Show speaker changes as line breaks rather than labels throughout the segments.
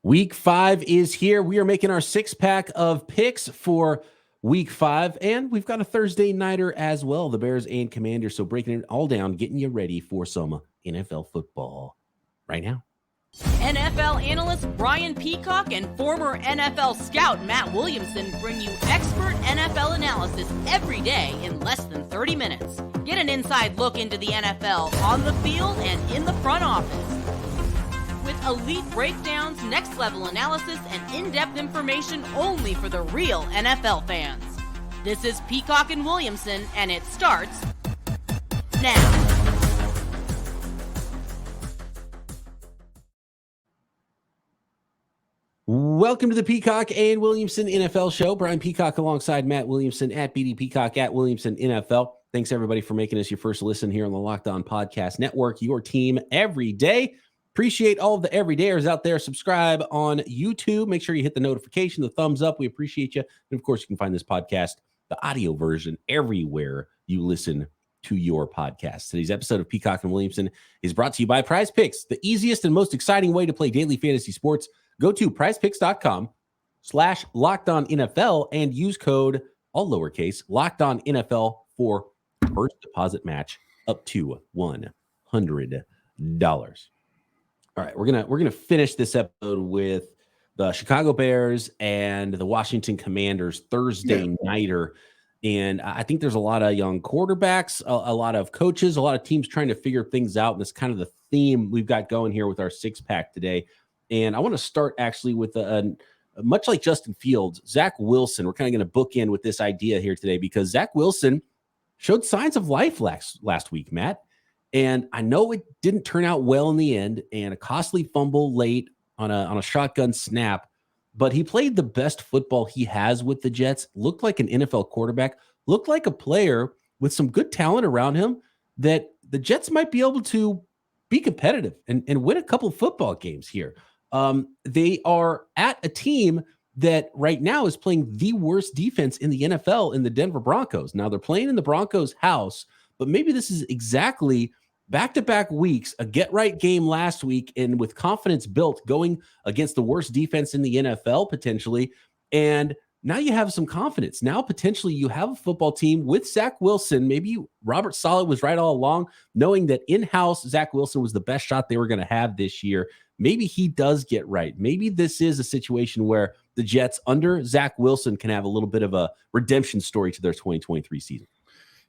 Week 5 is here. We are making our 6-pack of picks for Week 5, and we've got a Thursday nighter as well, the Bears and Commanders. So breaking it all down, getting you ready for some NFL football right now.
NFL analyst Brian Peacock and former NFL scout Matt Williamson bring you expert NFL analysis every day in less than 30 minutes. Get an inside look into the NFL on the field and in the front office. With elite breakdowns, next-level analysis, and in-depth information only for the real NFL fans. This is Peacock and Williamson, and it starts now.
Welcome to the Peacock and Williamson NFL Show. Brian Peacock alongside Matt Williamson at BD Peacock at Williamson NFL. Thanks, everybody, for making us your first listen here on the LOCKEDON Podcast Network, your team every day. Appreciate all of the everydayers out there. Subscribe on YouTube. Make sure you hit the notification, the thumbs up. We appreciate you. And, of course, you can find this podcast, the audio version, everywhere you listen to your podcast. Today's episode of Peacock and Williamson is brought to you by Prize Picks, the easiest and most exciting way to play daily fantasy sports. Go to prizepicks.com/LockedOnNFL and use code, all lowercase, LockedOnNFL for first deposit match up to $100. All right, we're gonna finish this episode with the Chicago Bears and the Washington Commanders Thursday nighter. And I think there's a lot of young quarterbacks, a lot of coaches, a lot of teams trying to figure things out. And that's kind of the theme we've got going here with our 6-pack today. And I want to start actually with much like Justin Fields, Zach Wilson. We're kind of going to bookend with this idea here today because Zach Wilson showed signs of life last week, Matt. And I know it didn't turn out well in the end, and a costly fumble late on a shotgun snap, but he played the best football he has with the Jets, looked like an NFL quarterback, looked like a player with some good talent around him that the Jets might be able to be competitive and win a couple of football games here. They are at a team that right now is playing the worst defense in the NFL in the Denver Broncos. Now, they're playing in the Broncos' house, but maybe this is exactly back-to-back weeks, a get-right game last week, and with confidence built going against the worst defense in the NFL potentially, and now you have some confidence. Now potentially you have a football team with Zach Wilson. Maybe Robert Saleh was right all along, knowing that in-house Zach Wilson was the best shot they were going to have this year. Maybe he does get right. Maybe this is a situation where the Jets under Zach Wilson can have a little bit of a redemption story to their 2023 season.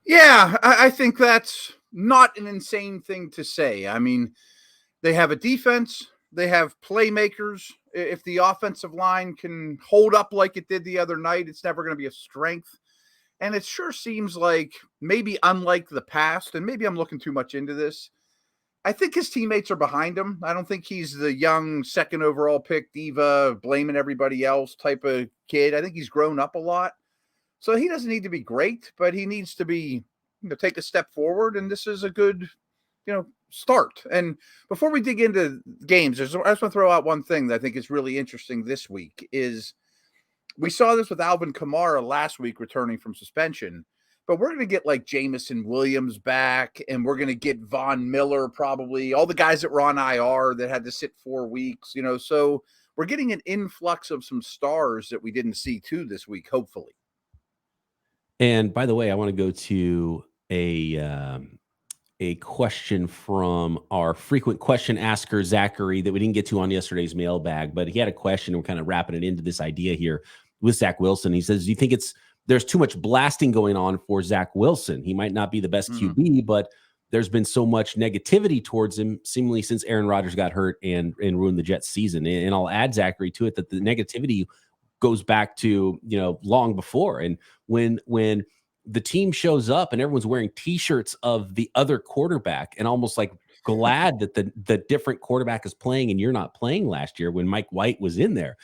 Yeah, I think that's not an insane thing to say. I mean, they have a defense, they have playmakers. If the offensive line can hold up like it did the other night, it's never going to be a strength. And it sure seems like maybe unlike the past, and maybe I'm looking too much into this, I think his teammates are behind him. I don't think he's the young second overall pick diva, blaming everybody else type of kid. I think he's grown up a lot. So he doesn't need to be great, but he needs to be, take a step forward. And this is a good, start. And before we dig into games, I just want to throw out one thing that I think is really interesting this week is we saw this with Alvin Kamara last week returning from suspension, but we're going to get like Jameson Williams back, and we're going to get Von Miller, probably all the guys that were on IR that had to sit 4 weeks, so we're getting an influx of some stars that we didn't see too this week, hopefully.
And by the way, I want to go to a question from our frequent question asker, Zachary, that we didn't get to on yesterday's mailbag, but he had a question. We're kind of wrapping it into this idea here with Zach Wilson. He says, do you think there's too much blasting going on for Zach Wilson? He might not be the best QB, but there's been so much negativity towards him seemingly since Aaron Rodgers got hurt and ruined the Jets season. And I'll add, Zachary, to it that the negativity goes back to, long before. And when the team shows up and everyone's wearing T-shirts of the other quarterback and almost like glad that the different quarterback is playing and you're not playing last year when Mike White was in there,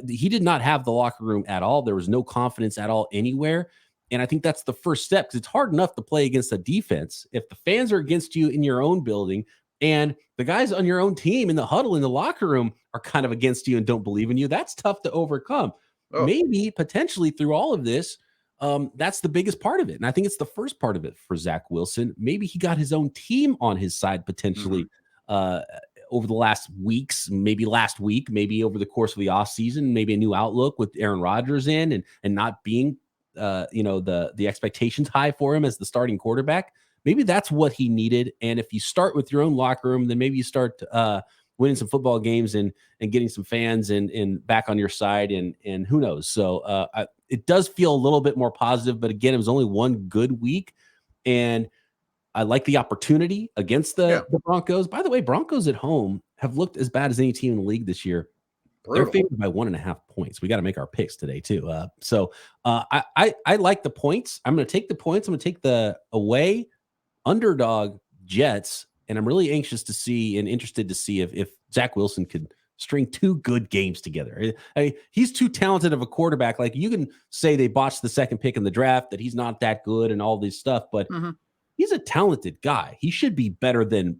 he did not have the locker room at all. There was no confidence at all anywhere. And I think that's the first step, because it's hard enough to play against a defense if the fans are against you in your own building and the guys on your own team in the huddle in the locker room are kind of against you and don't believe in you. That's tough to overcome. Maybe potentially through all of this, that's the biggest part of it. And I think it's the first part of it for Zach Wilson. Maybe he got his own team on his side potentially over the last weeks, maybe last week, maybe over the course of the offseason, maybe a new outlook with Aaron Rodgers in and not being, the expectations high for him as the starting quarterback. Maybe that's what he needed. And if you start with your own locker room, then maybe you start winning some football games and getting some fans and back on your side and who knows. So it does feel a little bit more positive, but again, it was only one good week. And I like the opportunity against the Broncos. By the way, Broncos at home have looked as bad as any team in the league this year. Brutal. They're favored by 1.5 points. We got to make our picks today too. I like the points. I'm going to take the points. I'm going to take the away underdog Jets. And I'm really anxious to see and interested to see if Zach Wilson could string 2 good games together. He's too talented of a quarterback. Like, you can say they botched the second pick in the draft, that he's not that good and all this stuff, but he's a talented guy. He should be better than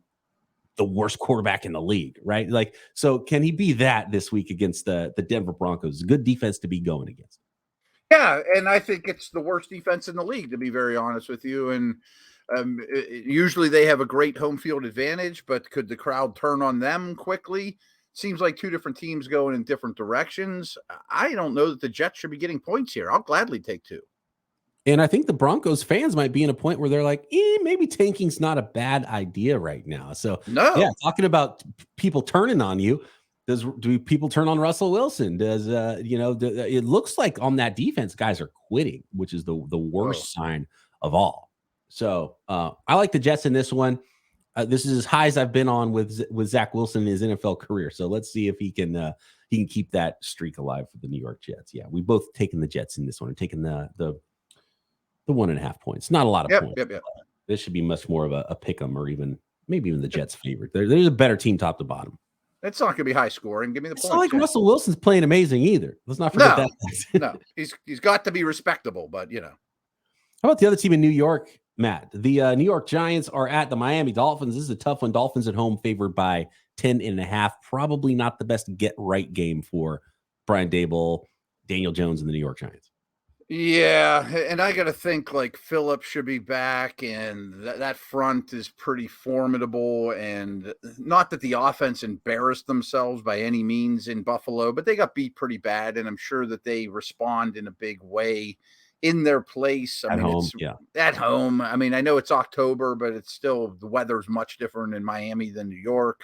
the worst quarterback in the league, right? Like, so can he be that this week against the Denver Broncos? A good defense to be going against.
Yeah, and I think it's the worst defense in the league, to be very honest with you. And usually they have a great home field advantage, but could the crowd turn on them quickly? Seems like 2 different teams going in different directions. I don't know that the Jets should be getting points here. I'll gladly take 2.
And I think the Broncos fans might be in a point where they're like, maybe tanking's not a bad idea right now. So, talking about people turning on you, do people turn on Russell Wilson? Does it looks like on that defense, guys are quitting, which is the worst sign of all. So I like the Jets in this one. This is as high as I've been on with Zach Wilson in his NFL career. So let's see if he can keep that streak alive for the New York Jets. Yeah, we both taken the Jets in this one and taken the 1.5 points. Not a lot of points. Yep. This should be much more of a pick 'em, or maybe even the Jets' favorite. There's a better team top to bottom.
It's not going to be high scoring. Give me the points.
It's not like Russell Wilson's playing amazing either. Let's not forget that.
No, he's got to be respectable, but
How about the other team in New York, Matt? The New York Giants are at the Miami Dolphins. This is a tough one. Dolphins at home favored by 10.5. Probably not the best get right game for Brian Daboll, Daniel Jones, and the New York Giants.
Yeah, and I got to think like Phillips should be back, and that front is pretty formidable. And not that the offense embarrassed themselves by any means in Buffalo, but they got beat pretty bad, and I'm sure that they respond in a big way in their place. At home. I mean, I know it's October, but it's still, the weather's much different in Miami than New York.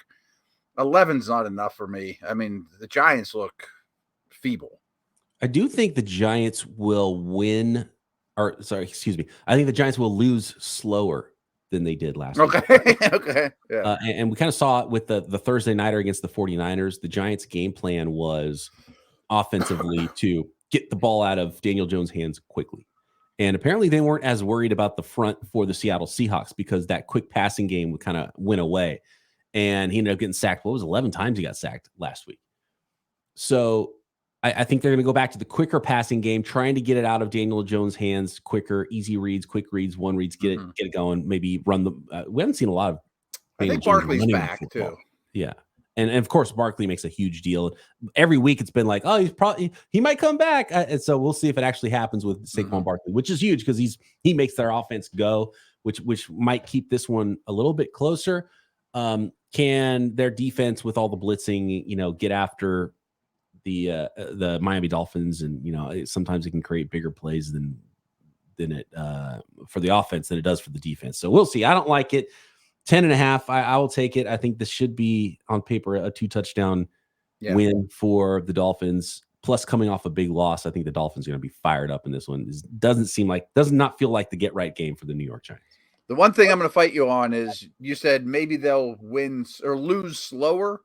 11's not enough for me. I mean, the Giants look feeble.
I do think the Giants will win, I think the Giants will lose slower than they did last week.
Okay. Yeah.
And we kind of saw it with the Thursday nighter against the 49ers. The Giants' game plan was offensively to get the ball out of Daniel Jones' hands quickly. And apparently they weren't as worried about the front for the Seattle Seahawks, because that quick passing game kind of went away. And he ended up getting sacked. 11 times he got sacked last week. So I think they're going to go back to the quicker passing game, trying to get it out of Daniel Jones' hands quicker, easy reads, quick reads, one reads, get it going, maybe run the we haven't seen a lot of
Daniel I think Barkley's back too.
Yeah. And of course, Barkley makes a huge deal. Every week it's been like, he might come back. And so we'll see if it actually happens with Saquon Barkley, which is huge because he makes their offense go, which might keep this one a little bit closer. Can their defense with all the blitzing, get after the Miami Dolphins? And, sometimes it can create bigger plays than it for the offense than it does for the defense. So we'll see. I don't like it. 10.5. I will take it. I think this should be on paper a 2-touchdown win for the Dolphins. Plus, coming off a big loss, I think the Dolphins are going to be fired up in this one. This does not feel like the get right game for the New York Giants.
The one thing I'm going to fight you on is you said maybe they'll win or lose slower.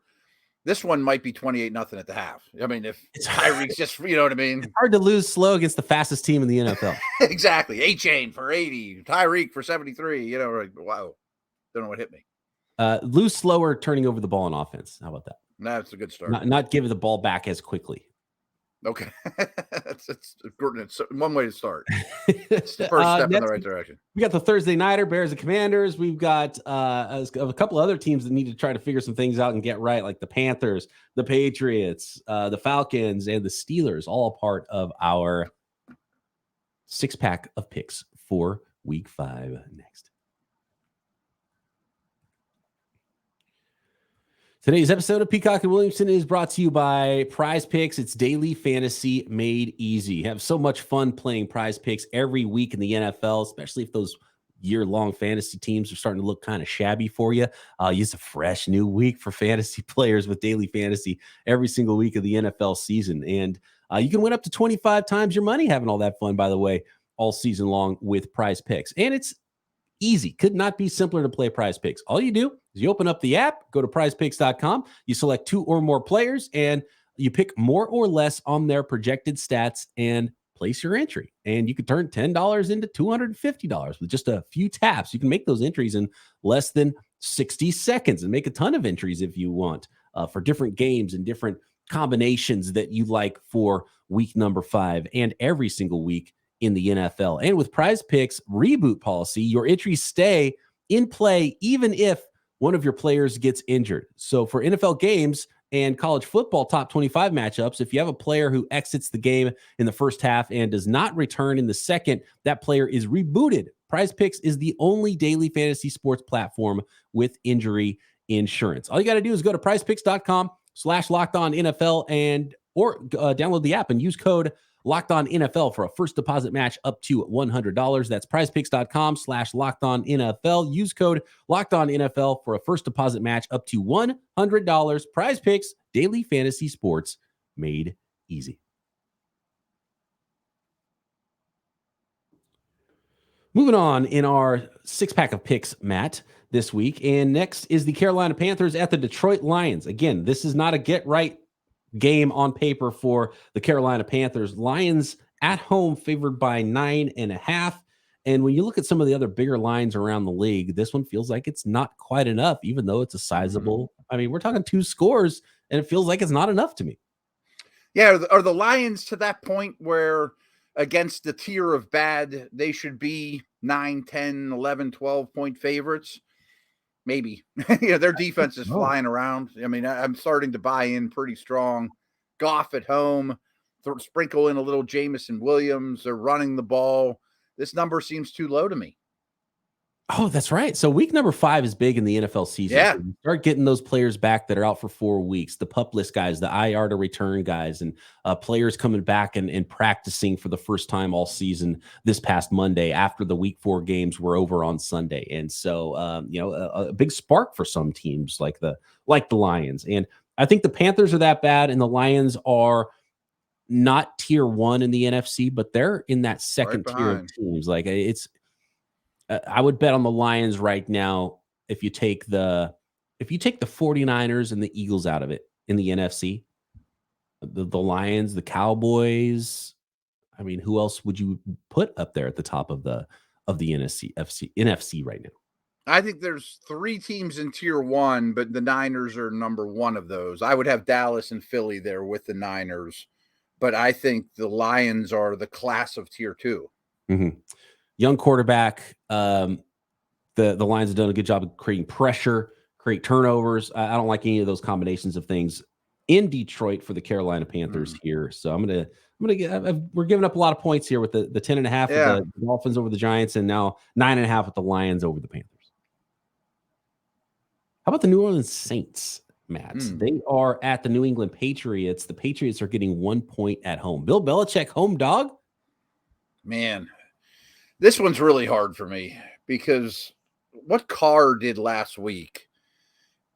This one might be 28-0 at the half. I mean, if it's Tyreek's just, you know what I mean?
It's hard to lose slow against the fastest team in the NFL.
Exactly. A-Chain for 80, Tyreek for 73. Wow. Don't know what hit me.
Lose slower, turning over the ball on offense. How about that?
That's a good start.
Not giving the ball back as quickly.
Okay. That's one way to start. It's the first step in the right direction.
We got the Thursday nighter, Bears and Commanders. We've got a couple other teams that need to try to figure some things out and get right, like the Panthers, the Patriots, the Falcons, and the Steelers, all a part of our 6-pack of picks for Week 5 next. Today's episode of Peacock and Williamson is brought to you by Prize Picks. It's daily fantasy made easy. Have so much fun playing Prize Picks every week in the NFL, especially if those year-long fantasy teams are starting to look kind of shabby for you. It's a fresh new week for fantasy players with daily fantasy every single week of the NFL season. And you can win up to 25 times your money having all that fun, by the way, all season long with Prize Picks. And it's easy. Could not be simpler to play Prize Picks. All you do is you open up the app, go to prizepicks.com, you select 2 or more players, and you pick more or less on their projected stats and place your entry. And you could turn $10 into $250 with just a few taps. You can make those entries in less than 60 seconds and make a ton of entries if you want for different games and different combinations that you like for week number 5 and every single week in the NFL. And with Prize Picks reboot policy, your entries stay in play even if one of your players gets injured. So for NFL games and college football top 25 matchups, if you have a player who exits the game in the first half and does not return in the second, that player is rebooted. Prize Picks is the only daily fantasy sports platform with injury insurance. All you got to do is go to prizepicks.com/LockedOnNFL or download the app and use code LockedOnNFL for a first deposit match up to $100. That's prizepicks.com/LockedOnNFL. Use code LockedOnNFL for a first deposit match up to $100. Prize Picks, daily fantasy sports made easy. Moving on in our 6-pack of picks, Matt, this week. And next is the Carolina Panthers at the Detroit Lions. Again, this is not a get-right game on paper for the Carolina Panthers. Lions at home favored by 9.5. And when you look at some of the other bigger lines around the league, this one feels like it's not quite enough, even though it's a sizable. I mean, we're talking 2 scores, and it feels like it's not enough to me.
Yeah, are the Lions to that point where against the tier of bad, they should be 9, 10, 11, 12-point favorites? Maybe. Their defense is flying around. I mean, I'm starting to buy in pretty strong. Goff at home, sprinkle in a little Jameson Williams. They're running the ball. This number seems too low to me.
Oh, that's right. So week number 5 is big in the NFL season.
Yeah.
So you start getting those players back that are out for 4 weeks, the PUP list guys, the IR to return guys, and players coming back and practicing for the first time all season this past Monday after the week 4 games were over on Sunday. And so, a big spark for some teams like the Lions. And I think the Panthers are that bad and the Lions are not tier 1 in the NFC, but they're in that second tier of teams. Like I would bet on the Lions right now if you take the 49ers and the Eagles out of it in the NFC. The Lions, the Cowboys. I mean, who else would you put up there at the top of the NFC right now?
I think there's 3 teams in tier 1, but the Niners are number 1 of those. I would have Dallas and Philly there with the Niners, but I think the Lions are the class of tier 2.
Mm-hmm. Young quarterback. The Lions have done a good job of creating pressure, create turnovers. I don't like any of those combinations of things in Detroit for the Carolina Panthers here. So we're giving up a lot of points here with the 10.5 of the Dolphins over the Giants and now 9.5 with the Lions over the Panthers. How about the New Orleans Saints, Matt? They are at the New England Patriots. The Patriots are getting 1 point at home. Bill Belichick, home dog?
Man, this one's really hard for me because what Carr did last week,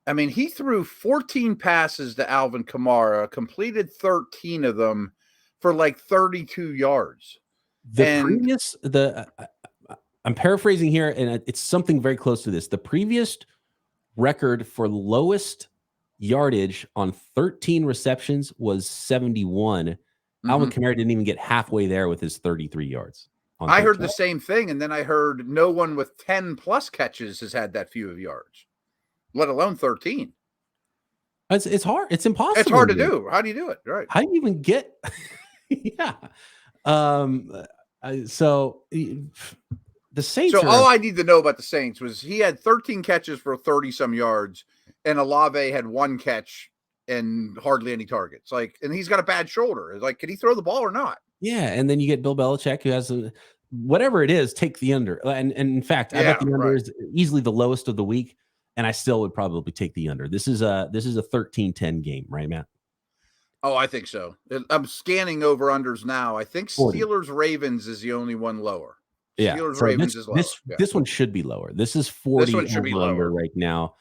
I mean, he threw 14 passes to Alvin Kamara, completed 13 of them for like 32 yards.
I'm paraphrasing here, and it's something very close to this. The previous record for lowest yardage on 13 receptions was 71. Alvin Kamara didn't even get halfway there with his 33 yards.
I heard the same thing, and then I heard no one with 10-plus catches has had that few of yards, let alone 13.
It's hard. It's impossible.
It's hard to do. How do you do it? Right.
How do you even get – yeah. So the Saints
all I need to know about the Saints was he had 13 catches for 30-some yards, and Olave had 1 catch and hardly any targets. And he's got a bad shoulder. It's like, can he throw the ball or not?
Yeah, and then you get Bill Belichick, who has whatever it is, take the under. And in fact, I bet the under is easily the lowest of the week. and I still would probably take the under. This is a 13-10 game, right, Matt?
Oh, I think so. I'm scanning over unders now. I think
40.
Steelers Ravens is the only one lower.
Yeah,
Steelers
so
Ravens is lower.
This one should be lower. This is 40
This one should be lower
right now,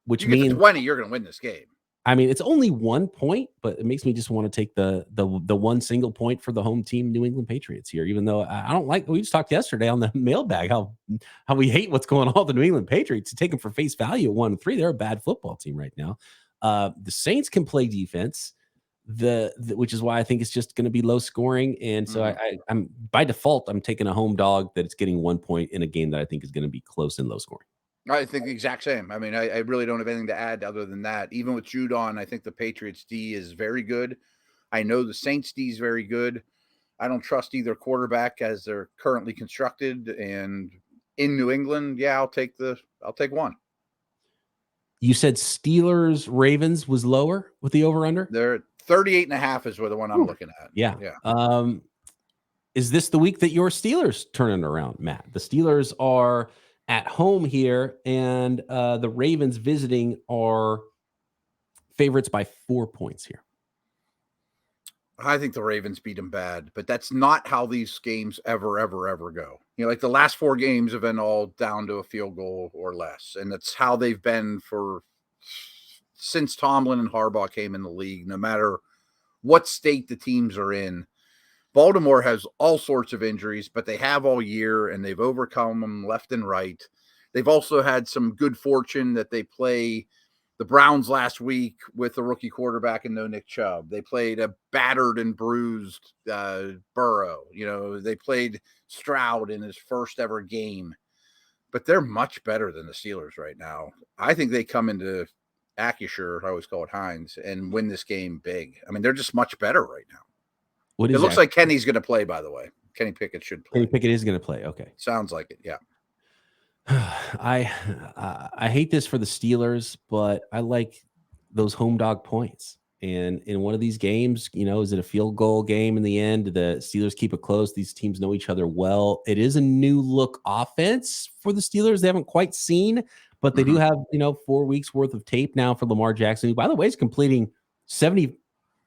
which
you get
means
to 20, you're going to win this game.
I mean, it's only 1 point, but it makes me just want to take the one single point for the home team, New England Patriots here. Even though I don't like, we just talked yesterday on the mailbag how we hate what's going on with the New England Patriots. To take them for face value at 1-3, they're a bad football team right now. The Saints can play defense, which is why I think it's just going to be low scoring. And so I'm by default, I'm taking a home dog that it's getting 1 point in a game that I think is going to be close and low scoring.
I think the exact same. I mean, I really don't have anything to add other than that. Even with Judon, I think the Patriots D is very good. I know the Saints D is very good. I don't trust either quarterback as they're currently constructed. And in New England, I'll take one.
You said Steelers Ravens was lower with the over under?
They're 38.5 is where the one I'm looking at.
Yeah. Is this the week that your Steelers turning around, Matt? The Steelers are at home here, and the Ravens visiting are favorites by 4 points here.
I think the Ravens beat them bad, but that's not how these games ever go. Like the last 4 games have been all down to a field goal or less, and that's how they've been since Tomlin and Harbaugh came in the league, no matter what state the teams are in. Baltimore has all sorts of injuries, but they have all year, and they've overcome them left and right. They've also had some good fortune that they play the Browns last week with a rookie quarterback and no Nick Chubb. They played a battered and bruised Burrow. They played Stroud in his first ever game. But they're much better than the Steelers right now. I think they come into Acrisure, I always call it Heinz, and win this game big. I mean, they're just much better right now. It looks like Kenny's going to play, by the way. Kenny Pickett should play.
Kenny Pickett is going to play. Okay.
Sounds like it. Yeah.
I hate this for the Steelers, but I like those home dog points. And in one of these games, is it a field goal game in the end? The Steelers keep it close. These teams know each other well. It is a new look offense for the Steelers. They haven't quite seen, but they do have, 4 weeks worth of tape now for Lamar Jackson, who, by the way, is completing 70%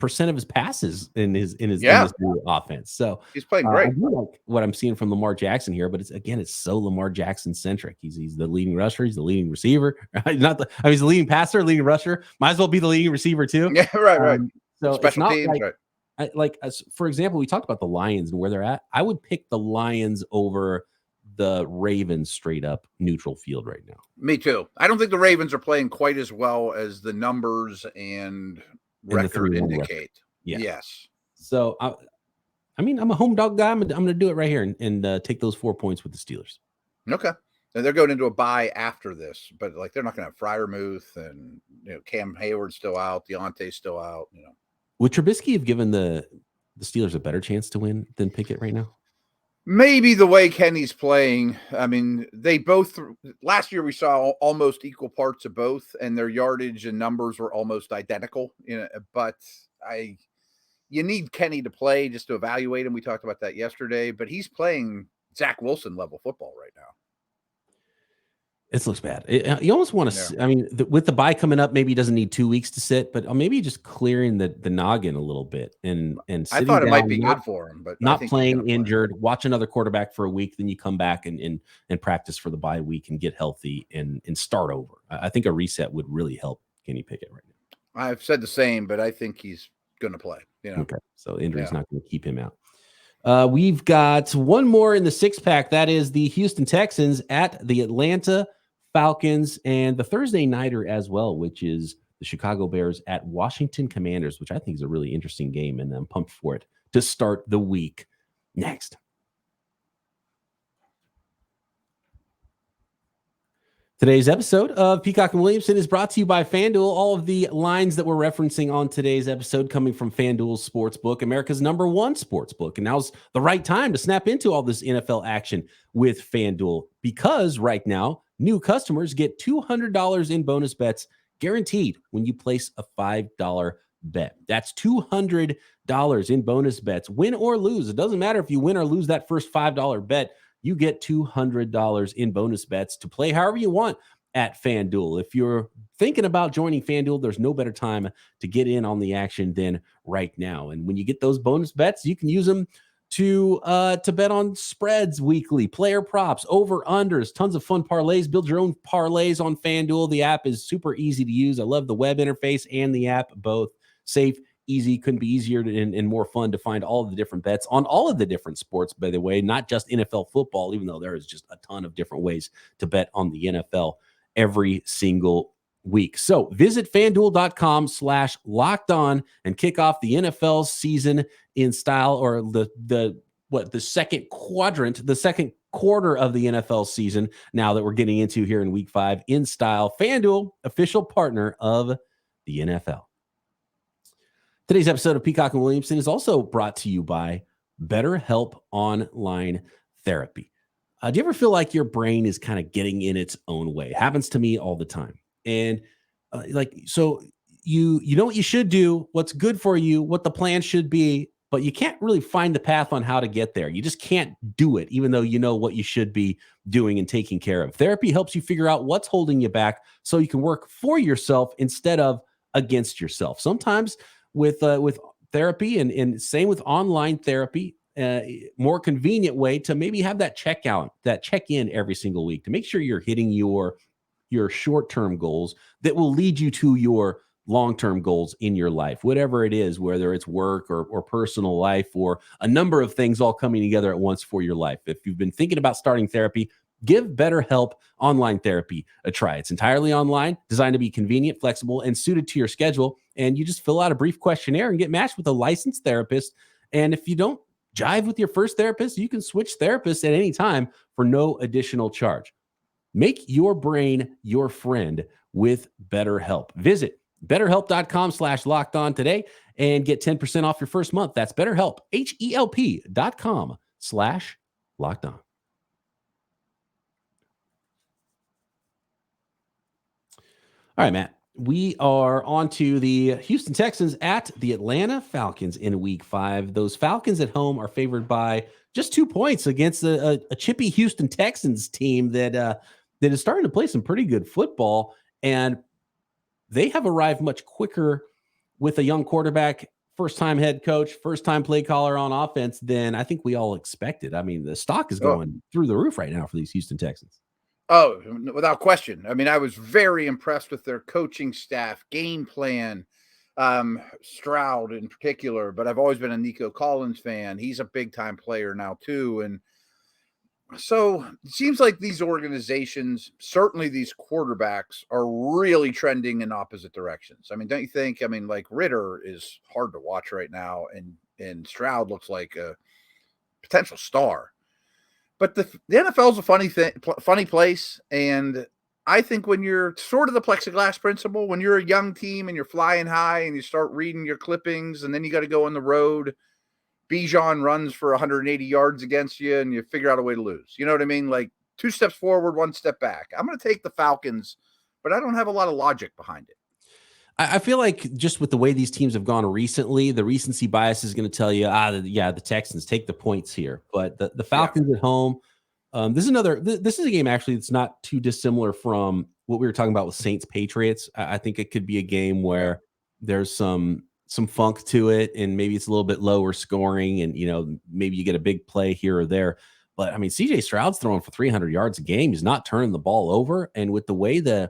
of his passes in this new offense. So
he's playing great.
I do like what I'm seeing from Lamar Jackson here, but it's so Lamar Jackson centric. He's the leading rusher. He's the leading receiver. He's the leading passer, leading rusher. Might as well be the leading receiver too.
Yeah, right.
So
special teams,
right. For example, we talked about the Lions and where they're at. I would pick the Lions over the Ravens straight up neutral field right now.
Me too. I don't think the Ravens are playing quite as well as the numbers and record indicate.
Yeah.
Yes.
So I'm a home dog guy. I'm going to do it right here and take those 4 points with the Steelers.
Okay. And they're going into a bye after this, but they're not going to have Freiermuth and Cam Hayward's still out, Deontay's still out.
Would Trubisky have given the Steelers a better chance to win than Pickett right now?
Maybe the way Kenny's playing. I mean, they both last year we saw almost equal parts of both, and their yardage and numbers were almost identical. But you need Kenny to play just to evaluate him. We talked about that yesterday, but he's playing Zach Wilson level football right now.
It looks bad. You almost want to. Yeah. I mean, with the bye coming up, maybe he doesn't need 2 weeks to sit, but maybe just clearing the noggin a little bit and.
I thought it might be good for him, but
not playing injured. Watch another quarterback for a week, then you come back and practice for the bye week and get healthy and start over. I think a reset would really help Kenny Pickett right now.
I've said the same, but I think he's going to play.
Okay, so injury's not going to keep him out. We've got one more in the 6-pack. That is the Houston Texans at the Atlanta Falcons, and the Thursday nighter as well, which is the Chicago Bears at Washington Commanders, which I think is a really interesting game, and I'm pumped for it to start the week. Next. Today's episode of Peacock and Williamson is brought to you by FanDuel. All of the lines that we're referencing on today's episode coming from FanDuel Sportsbook, America's #1 sportsbook. And now's the right time to snap into all this NFL action with FanDuel, because right now, new customers get $200 in bonus bets guaranteed when you place a $5 bet. That's $200 in bonus bets, win or lose. It doesn't matter if you win or lose that first $5 bet. You get $200 in bonus bets to play however you want at FanDuel. If you're thinking about joining FanDuel, there's no better time to get in on the action than right now. And when you get those bonus bets, you can use them to bet on spreads weekly, player props, over unders, tons of fun parlays. Build your own parlays on FanDuel. The app is super easy to use. I love the web interface and the app, both safe, easy. Couldn't be easier and more fun to find all of the different bets on all of the different sports, by the way, not just NFL football, even though there is just a ton of different ways to bet on the NFL every single week. So visit FanDuel.com/lockedon and kick off the NFL season in style, or the second quadrant, the second quarter of the NFL season now that we're getting into here in week 5 in style. FanDuel, official partner of the NFL. Today's episode of Peacock and Williamson is also brought to you by BetterHelp Online Therapy. Do you ever feel like your brain is kind of getting in its own way? It happens to me all the time. And so you know what you should do, what's good for you, what the plan should be, but you can't really find the path on how to get there. You just can't do it, even though you know what you should be doing and taking care of. Therapy helps you figure out what's holding you back so you can work for yourself instead of against yourself. Sometimes with therapy and same with online therapy, more convenient way to maybe have that check-in every single week to make sure you're hitting your short-term goals that will lead you to your long-term goals in your life, whatever it is, whether it's work or personal life or a number of things all coming together at once for your life. If you've been thinking about starting therapy, give BetterHelp Online Therapy a try. It's entirely online, designed to be convenient, flexible, and suited to your schedule. And you just fill out a brief questionnaire and get matched with a licensed therapist. And if you don't jive with your first therapist, you can switch therapists at any time for no additional charge. Make your brain your friend with BetterHelp. Visit BetterHelp.com/lockedon today and get 10% off your first month. That's BetterHelp, HELP.com/lockedon. All right, Matt, we are on to the Houston Texans at the Atlanta Falcons in week 5. Those Falcons at home are favored by just 2 points against a chippy Houston Texans team that is starting to play some pretty good football. And they have arrived much quicker with a young quarterback, first-time head coach, first-time play caller on offense than I think we all expected. I mean, the stock is going through the roof right now for these Houston Texans.
Oh, without question. I mean, I was very impressed with their coaching staff, game plan, Stroud in particular, but I've always been a Nico Collins fan. He's a big-time player now, too. And so it seems like these organizations, certainly these quarterbacks, are really trending in opposite directions. I mean, don't you think? I mean, like Ritter is hard to watch right now, and Stroud looks like a potential star. But the NFL is a funny place, and I think when you're sort of the plexiglass principle, when you're a young team and you're flying high and you start reading your clippings, and then you got to go on the road, Bijan runs for 180 yards against you, and you figure out a way to lose. You know what I mean? Like 2 steps forward, 1 step back. I'm going to take the Falcons, but I don't have a lot of logic behind it.
I feel like just with the way these teams have gone recently, the recency bias is going to tell you, the Texans take the points here. But the Falcons at home, this is a game actually that's not too dissimilar from what we were talking about with Saints Patriots. I think it could be a game where there's some funk to it, and maybe it's a little bit lower scoring, and maybe you get a big play here or there. But I mean, CJ Stroud's throwing for 300 yards a game. He's not turning the ball over, and with the way the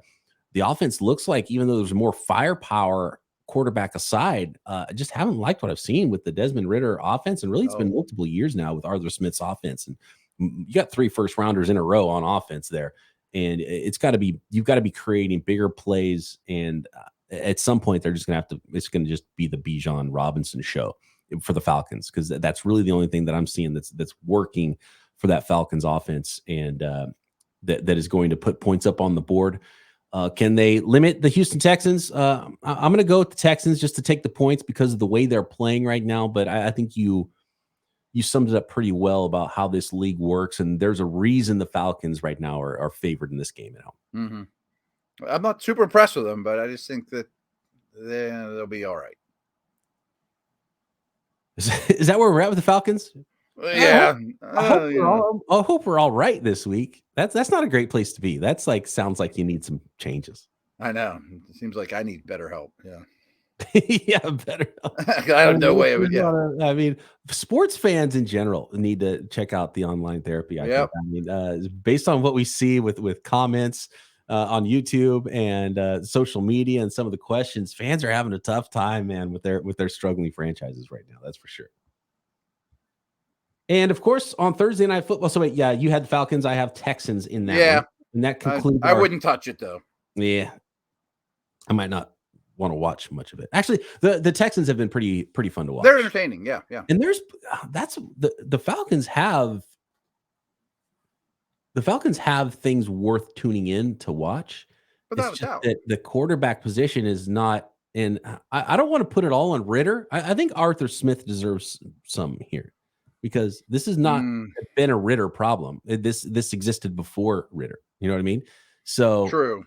offense looks like, even though there's more firepower, quarterback aside, I just haven't liked what I've seen with the Desmond Ritter offense. And really, it's been multiple years now with Arthur Smith's offense. And you got 3 first-rounders in a row on offense there. And you've got to be creating bigger plays. And at some point, they're just going to have to, it's going to just be the Bijan Robinson show for the Falcons, because that's really the only thing that I'm seeing that's working for that Falcons offense, and that is going to put points up on the board. Can they limit the Houston Texans? I'm going to go with the Texans just to take the points because of the way they're playing right now. But I think you summed it up pretty well about how this league works. And there's a reason the Falcons right now are favored in this game at home.
Mm-hmm. I'm not super impressed with them, but I just think that they'll be all right.
Is that where we're at with the Falcons?
Yeah.
I hope we're all right this week. That's not a great place to be. That's like sounds like you need some changes.
I know. It seems like I need better help. Yeah.
Yeah, better.
I have no way of it. Yeah.
I mean, sports fans in general need to check out the online therapy. I mean, based on what we see with comments on YouTube and social media and some of the questions, fans are having a tough time, man, with their struggling franchises right now. That's for sure. And of course, on Thursday Night Football. So wait, yeah, you had the Falcons. I have Texans in that.
Yeah,
one. And that concludes.
I wouldn't touch it though.
Yeah, I might not want to watch much of it. Actually, the Texans have been pretty fun to watch.
They're entertaining, yeah.
And the Falcons have things worth tuning in to watch.
Without a doubt.
That the quarterback position is not, and I don't want to put it all on Ritter. I think Arthur Smith deserves some here because this has not been a Ritter problem. This existed before Ritter. You know what I mean? So
true.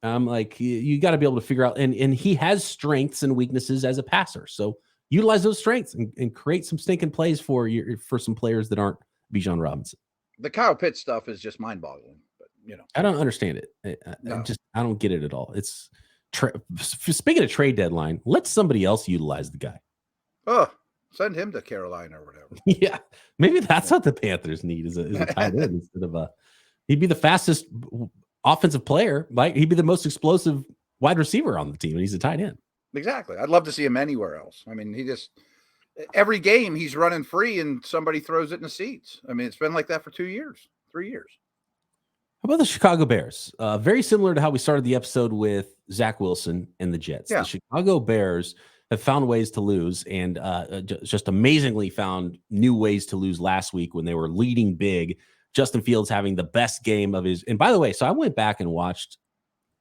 I'm like, you got to be able to figure out, and he has strengths and weaknesses as a passer. So utilize those strengths and create some stinking plays for some players that aren't Bijan Robinson.
The Kyle Pitts stuff is just mind-boggling, but
I don't understand it. I don't get it at all. It's speaking of trade deadline, let somebody else utilize the guy.
Oh, send him to Carolina or whatever.
Yeah, maybe that's what the Panthers need is a tight end instead of he'd be the fastest offensive player, like he'd be the most explosive wide receiver on the team, and he's a tight end.
Exactly. I'd love to see him anywhere else. I mean, every game he's running free and somebody throws it in the seats. I mean, it's been like that for 3 years.
How about the Chicago Bears? Very similar to how we started the episode with Zach Wilson and the Jets.
Yeah.
The Chicago Bears have found ways to lose and just amazingly found new ways to lose last week when they were leading big. Justin Fields having the best game of his. And by the way, so I went back and watched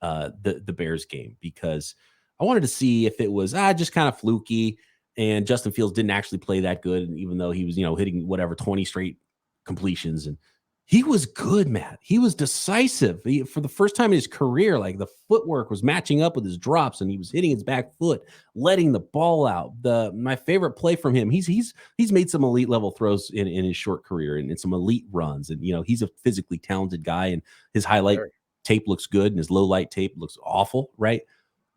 the Bears game because I wanted to see if it was just kind of fluky and Justin Fields didn't actually play that good. And even though he was, hitting 20 straight completions, and he was good, Matt. He was decisive for the first time in his career. Like the footwork was matching up with his drops and he was hitting his back foot, letting the ball out. My favorite play from him, he's made some elite level throws in his short career and some elite runs. And, he's a physically talented guy and his highlight tape looks good and his low light tape looks awful. Right.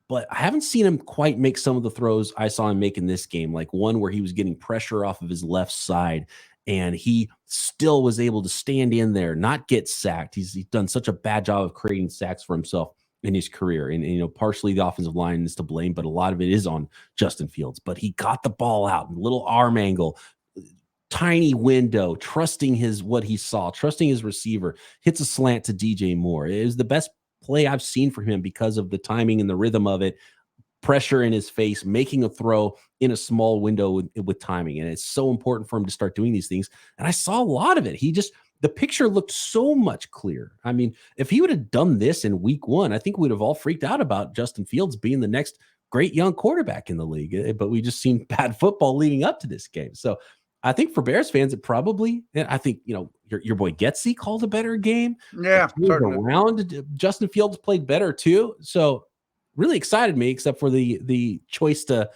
But I haven't seen him quite make some of the throws I saw him make in this game, like one where he was getting pressure off of his left side and he still was able to stand in there, not get sacked. He's done such a bad job of creating sacks for himself in his career. And partially the offensive line is to blame, but a lot of it is on Justin Fields. But he got the ball out, little arm angle, tiny window, trusting what he saw, trusting his receiver, hits a slant to DJ Moore. It was the best play I've seen from him because of the timing and the rhythm of it. Pressure in his face, making a throw in a small window with timing. And it's so important for him to start doing these things. And I saw a lot of it. The picture looked so much clearer. I mean, if he would have done this in week 1, I think we'd have all freaked out about Justin Fields being the next great young quarterback in the league. But we just seen bad football leading up to this game. So I think for Bears fans, I think, your boy Getsy called a better game.
Yeah.
Around Justin Fields played better too. So really excited me, except for the choice to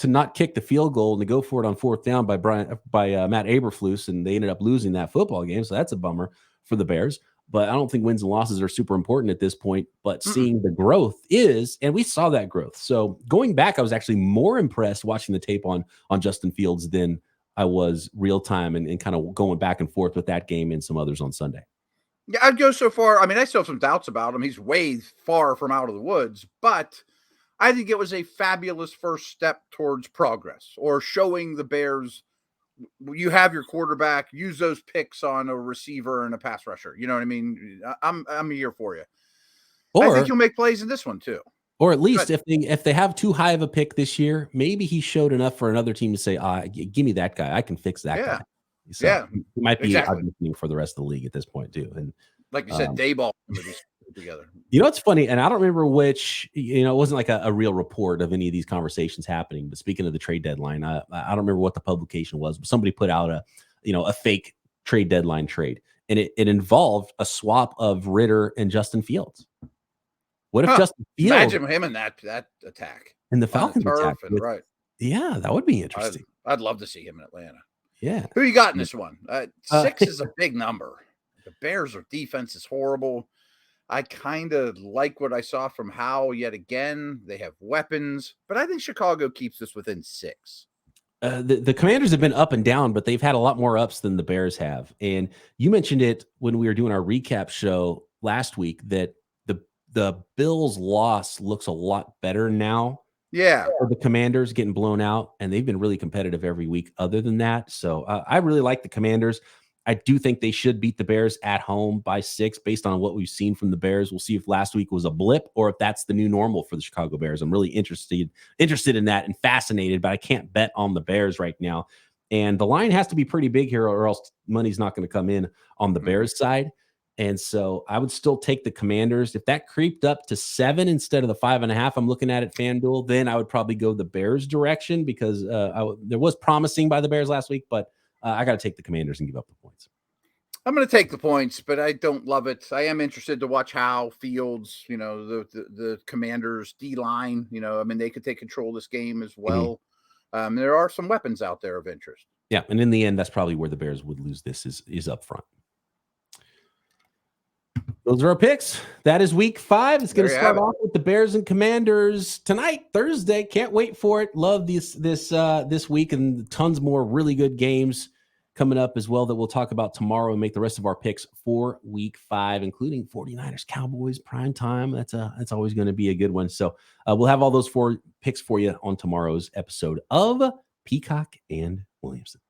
not kick the field goal and to go for it on 4th down by Matt Eberflus, and they ended up losing that football game. So that's a bummer for the Bears. But I don't think wins and losses are super important at this point. But seeing the growth is, and we saw that growth. So going back, I was actually more impressed watching the tape on Justin Fields than I was real time and kind of going back and forth with that game and some others on Sunday.
Yeah, I'd go so far. I mean, I still have some doubts about him. He's way far from out of the woods, but I think it was a fabulous first step towards progress or showing the Bears you have your quarterback, use those picks on a receiver and a pass rusher. You know what I mean? I'm here for you. I think you'll make plays in this one too.
Or at least if they have too high of a pick this year, maybe he showed enough for another team to say, give me that guy. I can fix that guy. So he might be auditioning for the rest of the league at this point too. And
like you said, Dayball together.
It's funny, and I don't remember which. It wasn't like a real report of any of these conversations happening. But speaking of the trade deadline, I don't remember what the publication was, but somebody put out a fake trade deadline trade, and it involved a swap of Ritter and Justin Fields. What if Justin Fields?
Imagine him in that attack
and the Falcons attack.
Right?
Yeah, that would be interesting.
I'd love to see him in Atlanta.
Yeah.
Who you got in this one? 6 is a big number. The Bears' defense is horrible. I kind of like what I saw from Howe yet again. They have weapons, but I think Chicago keeps this within 6.
The Commanders have been up and down, but they've had a lot more ups than the Bears have. And you mentioned it when we were doing our recap show last week that the Bills' loss looks a lot better now.
Yeah.
The Commanders getting blown out, and they've been really competitive every week other than that. So I really like the Commanders. I do think they should beat the Bears at home by 6 based on what we've seen from the Bears. We'll see if last week was a blip or if that's the new normal for the Chicago Bears. I'm really interested in that and fascinated, but I can't bet on the Bears right now. And the line has to be pretty big here or else money's not going to come in on the Bears side. And so I would still take the Commanders. If that creeped up to 7 instead of the 5.5, I'm looking at it FanDuel, then I would probably go the Bears direction because there was promising by the Bears last week, but I got to take the Commanders and give up the points.
I'm going to take the points, but I don't love it. I am interested to watch how Fields, the Commanders D-line, they could take control of this game as well. There are some weapons out there of interest.
Yeah, and in the end, that's probably where the Bears would lose this is up front. Those are our picks. That is week 5. It's going to start off with the Bears and Commanders tonight, Thursday. Can't wait for it. Love this week and tons more really good games coming up as well that we'll talk about tomorrow and make the rest of our picks for week 5, including 49ers, Cowboys, prime time. That's always going to be a good one. So we'll have all those 4 picks for you on tomorrow's episode of Peacock and Williamson.